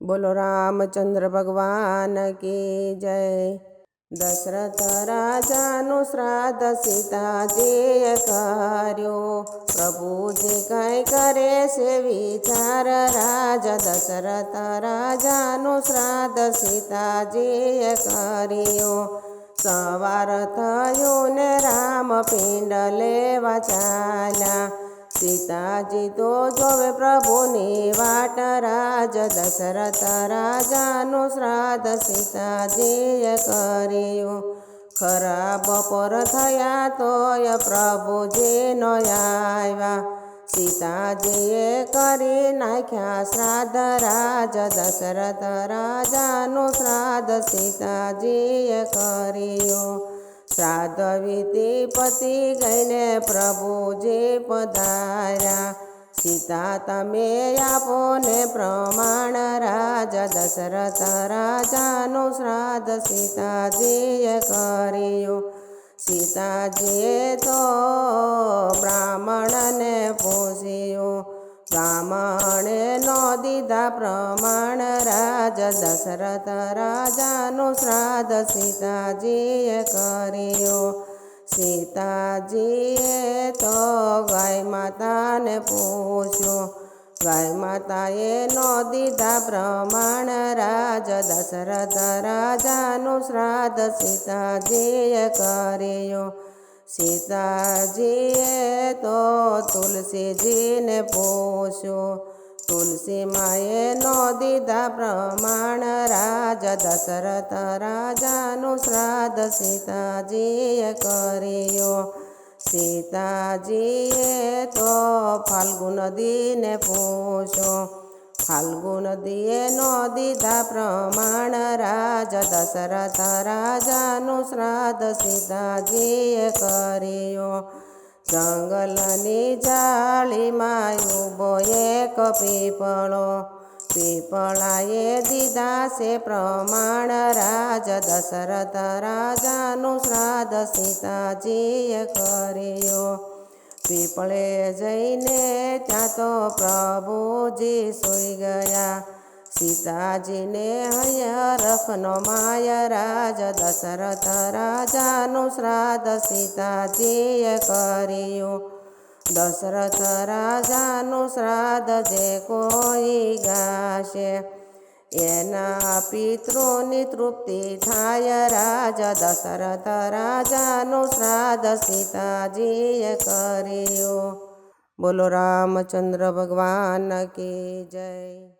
बोलो रामचंद्र भगवान की जय। दशरथ राजानु श्राद्ध सीताजीए कर्यो, प्रभुजी कई करे से विचार राजा। दशरथ राजानु श्राद्ध सीताजीए कर्यो, सवार थयुं ने राम पिंड लेवा चाल्या। सीताजी तो जोवे प्रभुनी वाट राज। दशरथ राजानु श्राद्ध सीताजीए कर्यो, खरा बपोर थया तोय प्रभुजी नो आव्या। सीताजीए करी नाख्या श्राद्ध राज। दशरथ राजानु श्राद्ध सीताजीए कर्यो, श्राद्ध विधि पति गईने प्रभुजी पधार्या। सीता तमे आपो ने प्रमाण राज। दशरथ राजानु श्राद्ध सीताजीए कर्यो, सीताजीए तो ब्राह्मण ने पूछ्यो। ब्राह्मणे नो दीधा प्रमाण राज। दशरथ राजानु श्राद्ध सीताजीए कर्यो, सीताजीए तो गाय माता ने पूछ्यो। गाय माताए नो दीधा प्रमाण राज। दशरथ राजानु श्राद्ध सीताजीए कर्यो, सीताजीए तो तुलसी जी ने पूछ्यो। तुलसी माए नो दीधा प्रमाण राज। दशरथ राजानु श्राद्ध सीताजीए कर्यो, सीताजीए तो फाल्गु नदी ने पूछ्यो। फाल्गु नदीए नो दीधा प्रमाण राज। दशरथ राजानु श्राद्ध सीताजीए कर्यो, जंगलनी जाळी मां ऊभो एक पीपळो। पीपळाए दीधा से प्रमाण राज। दशरथ राजानु श्राद्ध सीताजीए कर्यो, पीपळे जईने त्या तो प्रभुजी सोई गया। सीताजी ने हयरखनो माय राज। दशरथ राजानु श्राद्ध सीताजीए कर्यो, दशरथ राजानु श्राद्ध जे कोई गाशे, एना पितृनी तृप्ति थाय राज। दशरथ राजानु श्राद्ध सीताजीए कर्यो। बोलो रामचंद्र भगवान की जय।